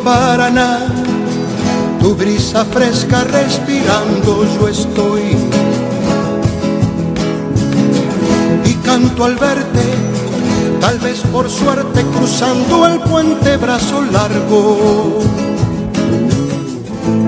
Paraná, tu brisa fresca respirando yo estoy. Y canto al verte, tal vez por suerte cruzando el puente Brazo Largo.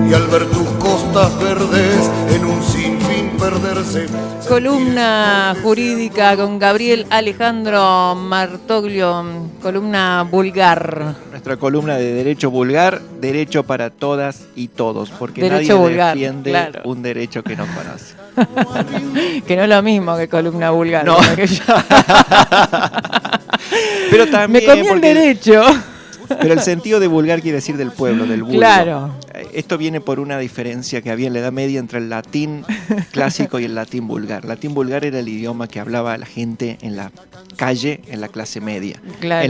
Y al ver tus costas verdes en un sinfín perderse. Columna jurídica con Gabriel Alejandro Martoglio, columna vulgar. Nuestra columna de derecho vulgar, derecho para todas y todos, porque Derecho nadie vulgar, defiende claro. un derecho que no conoce. Que no es lo mismo que columna vulgar. No. Que yo. Pero también, Me comí el porque derecho. Pero el sentido de vulgar quiere decir del pueblo, del vulgo. Claro. Esto viene por una diferencia que había en la Edad Media entre el latín clásico y el latín vulgar. El latín vulgar era el idioma que hablaba la gente en la calle, en la clase media. Claro. En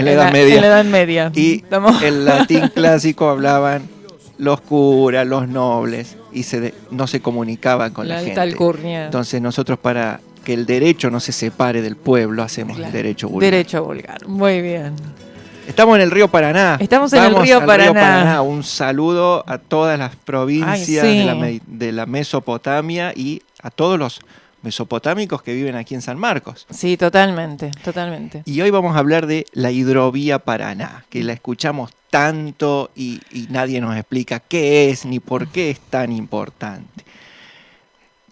la Edad Media. En la Edad Media. Y el latín clásico hablaban los curas, los nobles, y no se comunicaban con la gente. alta alcurnia. Entonces nosotros, para que el derecho no se separe del pueblo, hacemos el derecho vulgar. Derecho vulgar, muy bien. Estamos en el río Paraná. Estamos en el río Paraná. Un saludo a todas las provincias de la Mesopotamia y a todos los mesopotámicos que viven aquí en San Marcos. Sí, totalmente, totalmente. Y hoy vamos a hablar de la hidrovía Paraná, que la escuchamos tanto y nadie nos explica qué es ni por qué es tan importante.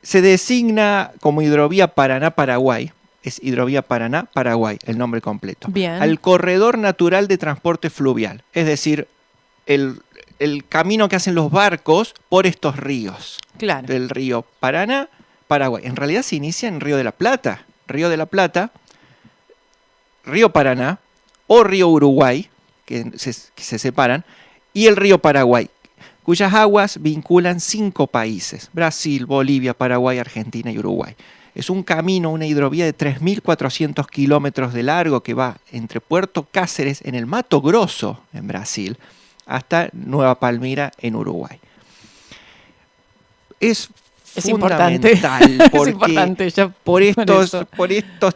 Se designa como hidrovía Paraná-Paraguay. Es Hidrovía Paraná-Paraguay, el nombre completo. Bien. Al corredor natural de transporte fluvial, es decir, el camino que hacen los barcos por estos ríos. Claro. Del río Paraná, Paraguay. En realidad se inicia en Río de la Plata. Río de la Plata, Río Paraná o Río Uruguay, que se separan, y el río Paraguay, cuyas aguas vinculan 5 países: Brasil, Bolivia, Paraguay, Argentina y Uruguay. Es un camino, una hidrovía de 3.400 kilómetros de largo que va entre Puerto Cáceres, en el Mato Grosso, en Brasil, hasta Nueva Palmira, en Uruguay. Es fundamental importante. porque es importante, por estos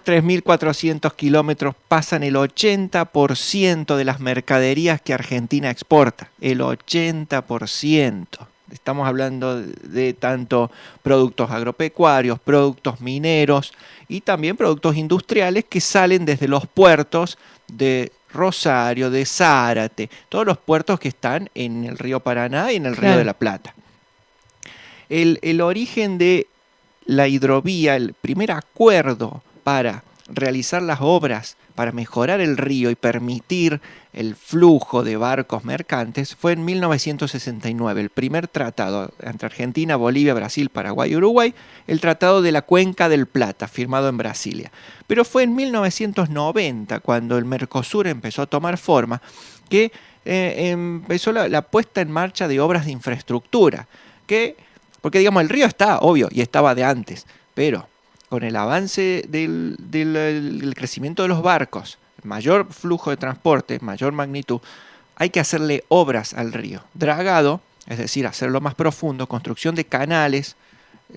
3.400 kilómetros pasan el 80% de las mercaderías que Argentina exporta. El 80%. Estamos hablando de tanto productos agropecuarios, productos mineros y también productos industriales que salen desde los puertos de Rosario, de Zárate, todos los puertos que están en el río Paraná y en el río de la Plata. El origen de la hidrovía, el primer acuerdo para realizar las obras para mejorar el río y permitir el flujo de barcos mercantes, fue en 1969, el primer tratado entre Argentina, Bolivia, Brasil, Paraguay y Uruguay, el Tratado de la Cuenca del Plata, firmado en Brasilia. Pero fue en 1990, cuando el Mercosur empezó a tomar forma, que empezó la puesta en marcha de obras de infraestructura, porque digamos el río está, obvio, y estaba de antes, pero con el avance del crecimiento de los barcos, mayor flujo de transporte, mayor magnitud, hay que hacerle obras al río. Dragado, es decir, hacerlo más profundo, construcción de canales.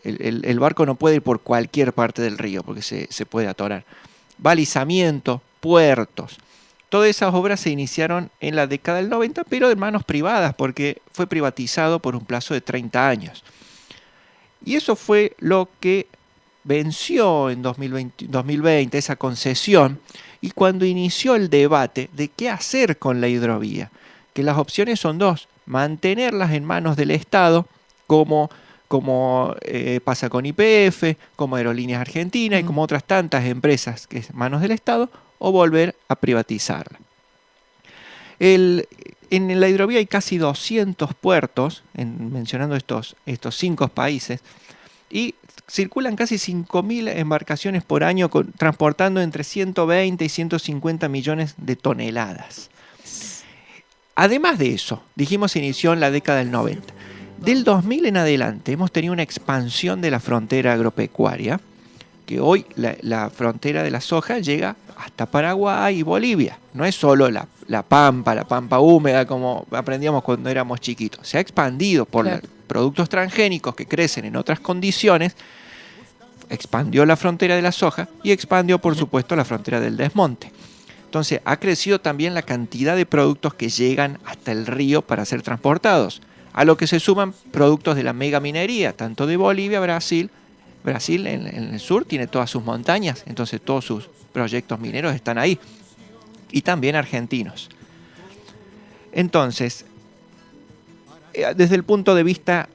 El barco no puede ir por cualquier parte del río porque se puede atorar. Balizamiento, puertos. Todas esas obras se iniciaron en la década del 90, pero de manos privadas, porque fue privatizado por un plazo de 30 años. Y eso fue lo que venció en 2020 esa concesión, y cuando inició el debate de qué hacer con la hidrovía, que las opciones son dos: mantenerlas en manos del Estado, como pasa con YPF, como Aerolíneas Argentinas y como otras tantas empresas que es manos del Estado, o volver a privatizarla. En la hidrovía hay casi 200 puertos, mencionando estos 5 países, y circulan casi 5.000 embarcaciones por año transportando entre 120 y 150 millones de toneladas. Además de eso, dijimos, se inició en la década del 90. Del 2000 en adelante hemos tenido una expansión de la frontera agropecuaria, que hoy la frontera de la soja llega hasta Paraguay y Bolivia. No es solo la pampa húmeda como aprendíamos cuando éramos chiquitos. Se ha expandido por productos transgénicos que crecen en otras condiciones. Expandió la frontera de la soja y expandió, por supuesto, la frontera del desmonte. Entonces ha crecido también la cantidad de productos que llegan hasta el río para ser transportados, a lo que se suman productos de la megaminería, tanto de Bolivia, Brasil. Brasil en el sur tiene todas sus montañas, entonces todos sus proyectos mineros están ahí, y también argentinos. Entonces, desde el punto de vista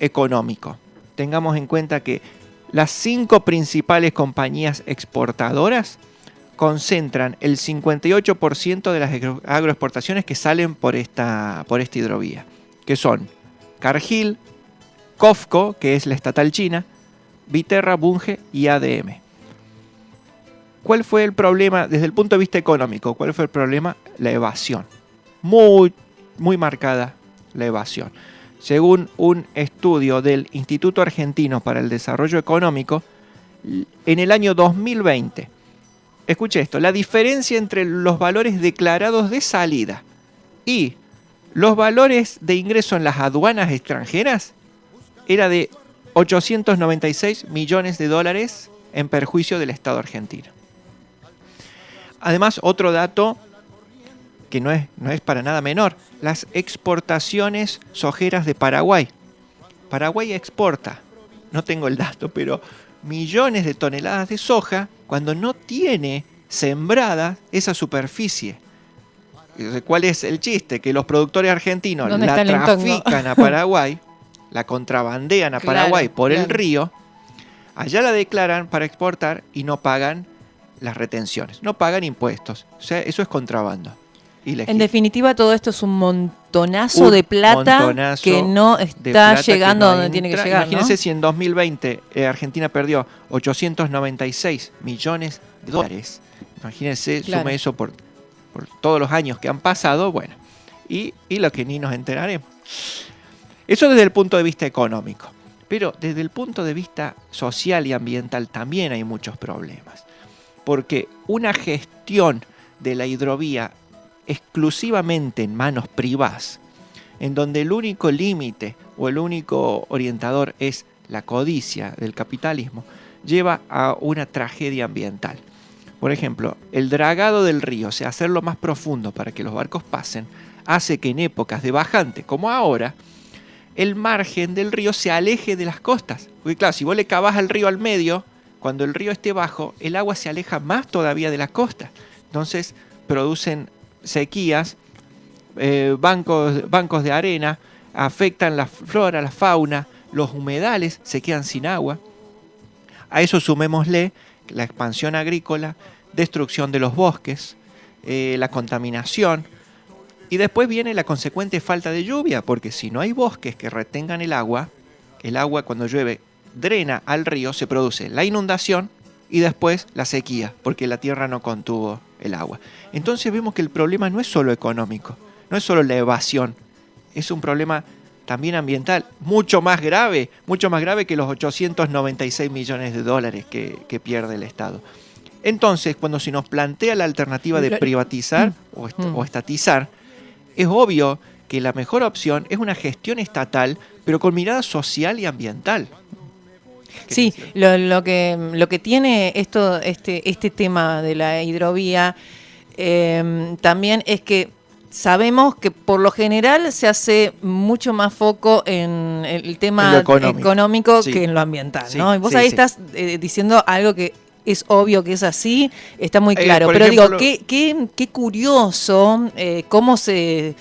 económico, tengamos en cuenta que las 5 principales compañías exportadoras concentran el 58% de las agroexportaciones que salen por esta hidrovía, que son Cargill, COFCO, que es la estatal china, Viterra, Bunge y ADM. ¿Cuál fue el problema desde el punto de vista económico? ¿Cuál fue el problema? La evasión. Muy marcada la evasión. Según un estudio del Instituto Argentino para el Desarrollo Económico, en el año 2020, escuche esto, la diferencia entre los valores declarados de salida y los valores de ingreso en las aduanas extranjeras era de 896 millones de dólares en perjuicio del Estado argentino. Además, otro dato que no es para nada menor, las exportaciones sojeras de Paraguay. Paraguay exporta, no tengo el dato, pero millones de toneladas de soja cuando no tiene sembrada esa superficie. ¿Cuál es el chiste? Que los productores argentinos la trafican a Paraguay, la contrabandean a Paraguay por el río, allá la declaran para exportar y no pagan las retenciones, no pagan impuestos. O sea, eso es contrabando. En definitiva, todo esto es un montonazo de plata que no está llegando a donde tiene que llegar. Imagínense, ¿no? Si en 2020 Argentina perdió 896 millones de dólares. Imagínense, sume eso por todos los años que han pasado, bueno, y lo que ni nos enteraremos. Eso desde el punto de vista económico. Pero desde el punto de vista social y ambiental también hay muchos problemas. Porque una gestión de la hidrovía exclusivamente en manos privadas, en donde el único límite o el único orientador es la codicia del capitalismo, lleva a una tragedia ambiental. Por ejemplo, el dragado del río, o sea, hacerlo más profundo para que los barcos pasen, hace que en épocas de bajante, como ahora, el margen del río se aleje de las costas. Porque claro, si vos le cavás al río al medio, cuando el río esté bajo, el agua se aleja más todavía de la costa. Entonces producen sequías, bancos de arena, afectan la flora, la fauna, los humedales se quedan sin agua. A eso sumémosle la expansión agrícola, destrucción de los bosques, la contaminación, y después viene la consecuente falta de lluvia, porque si no hay bosques que retengan el agua cuando llueve drena al río, se produce la inundación y después la sequía, porque la tierra no contuvo el agua. Entonces vemos que el problema no es solo económico, no es solo la evasión, es un problema también ambiental, mucho más grave que los 896 millones de dólares que pierde el Estado. Entonces, cuando se nos plantea la alternativa de privatizar o estatizar, es obvio que la mejor opción es una gestión estatal, pero con mirada social y ambiental. Sí, lo que tiene este tema de la hidrovía también es que sabemos que por lo general se hace mucho más foco en el tema económico sí, que en lo ambiental, sí, ¿no? Y vos ahí estás diciendo algo que es obvio que es así, está muy claro. Pero ejemplo, digo, qué curioso cómo se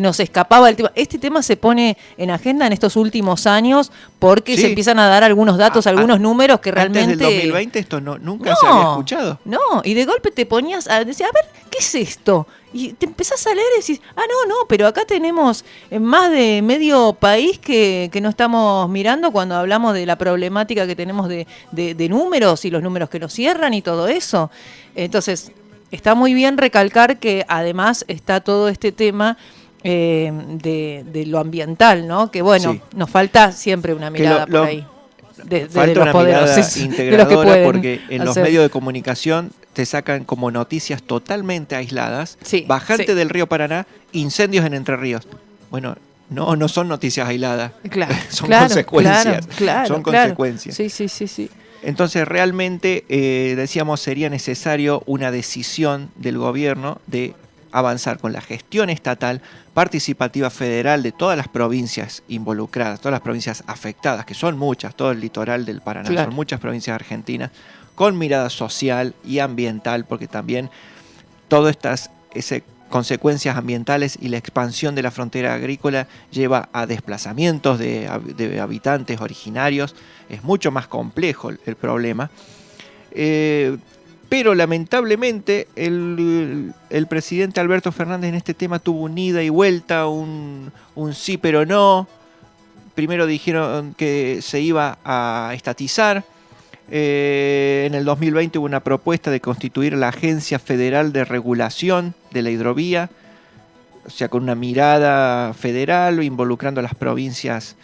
nos escapaba el tema. Este tema se pone en agenda en estos últimos años porque se empiezan a dar algunos datos, algunos números que realmente... Antes del 2020 esto nunca se había escuchado. No, y de golpe te ponías a decir, a ver, ¿qué es esto? Y te empezás a leer y decís, no, pero acá tenemos más de medio país que no estamos mirando cuando hablamos de la problemática que tenemos de números y los números que nos cierran y todo eso. Entonces, está muy bien recalcar que además está todo este tema de lo ambiental, ¿no? Que bueno, nos falta siempre una mirada por ahí. Falta una mirada integradora porque en los medios de comunicación te sacan como noticias totalmente aisladas. Bajante del río Paraná, incendios en Entre Ríos. Bueno, no son noticias aisladas. Son consecuencias. Son consecuencias. Sí. Entonces realmente, decíamos, sería necesario una decisión del gobierno de avanzar con la gestión estatal, participativa federal de todas las provincias involucradas, todas las provincias afectadas, que son muchas, todo el litoral del Paraná, Claro. son muchas provincias argentinas, con mirada social y ambiental, porque también todas estas consecuencias ambientales y la expansión de la frontera agrícola lleva a desplazamientos de habitantes originarios. Es mucho más complejo el problema. Pero lamentablemente el presidente Alberto Fernández en este tema tuvo un ida y vuelta, un sí pero no. Primero dijeron que se iba a estatizar. En el 2020 hubo una propuesta de constituir la Agencia Federal de Regulación de la Hidrovía, o sea, con una mirada federal, involucrando a las provincias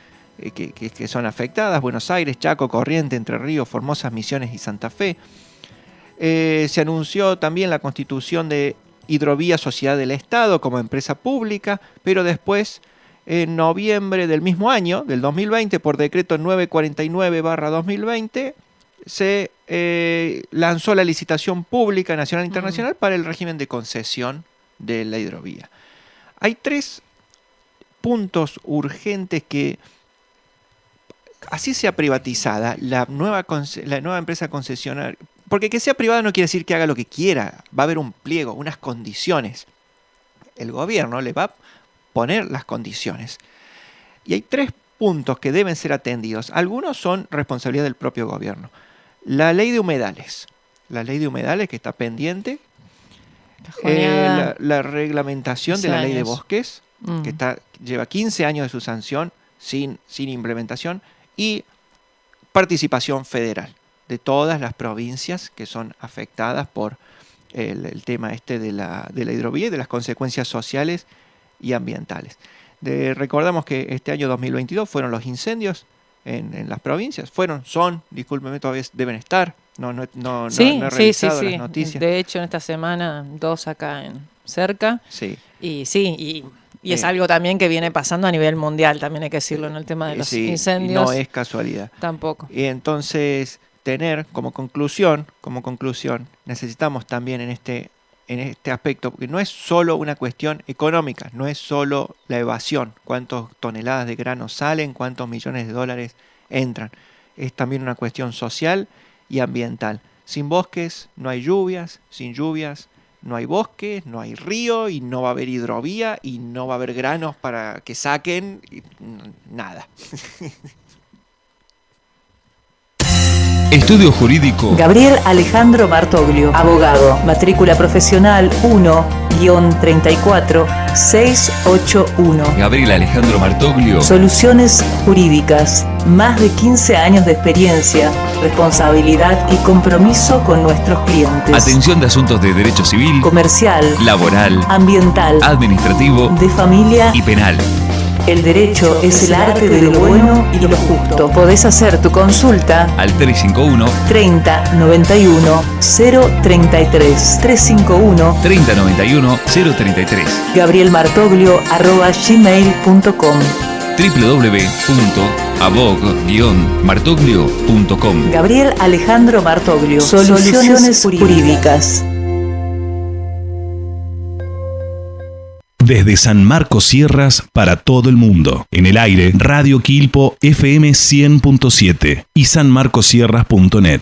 que son afectadas: Buenos Aires, Chaco, Corrientes, Entre Ríos, Formosa, Misiones y Santa Fe. Se anunció también la constitución de Hidrovía Sociedad del Estado como empresa pública, pero después, en noviembre del mismo año, del 2020, por decreto 949/2020, se lanzó la licitación pública nacional e internacional para el régimen de concesión de la hidrovía. Hay 3 puntos urgentes que, así sea privatizada, la nueva empresa concesionaria, porque que sea privada no quiere decir que haga lo que quiera, va a haber un pliego, unas condiciones. El gobierno le va a poner las condiciones. Y hay 3 puntos que deben ser atendidos. Algunos son responsabilidad del propio gobierno. La ley de humedales. La ley de humedales que está pendiente. La reglamentación de la ley de bosques, que lleva 15 años de su sanción sin implementación. Y participación federal de todas las provincias que son afectadas por el tema de la hidrovía y de las consecuencias sociales y ambientales. Recordamos que este año 2022 fueron los incendios en las provincias. Discúlpeme, todavía deben estar. No he revisado las noticias. De hecho, en esta semana 2 acá cerca. Sí. Y es algo también que viene pasando a nivel mundial, también hay que decirlo, en el tema de los incendios. No es casualidad. Tampoco. Y entonces, tener como conclusión, necesitamos también en este aspecto, porque no es solo una cuestión económica, no es solo la evasión, cuántas toneladas de grano salen, cuántos millones de dólares entran. Es también una cuestión social y ambiental. Sin bosques no hay lluvias, sin lluvias no hay bosques, no hay río, y no va a haber hidrovía, y no va a haber granos para que saquen, nada. Estudio Jurídico Gabriel Alejandro Martoglio, abogado, matrícula profesional 1-34681. Gabriel Alejandro Martoglio. Soluciones jurídicas, más de 15 años de experiencia, responsabilidad y compromiso con nuestros clientes. Atención de asuntos de derecho civil, comercial, laboral, ambiental, administrativo, de familia y penal. El derecho es el arte de lo bueno y lo justo. Podés hacer tu consulta al 351 30 91 033 351 30 91 033. gabrielmartoglio@gmail.com www.abog-martoglio.com. Gabriel Alejandro Martoglio. Soluciones jurídicas. Desde San Marcos Sierras para todo el mundo. En el aire, Radio Quilpo FM 100.7 y sanmarcosierras.net.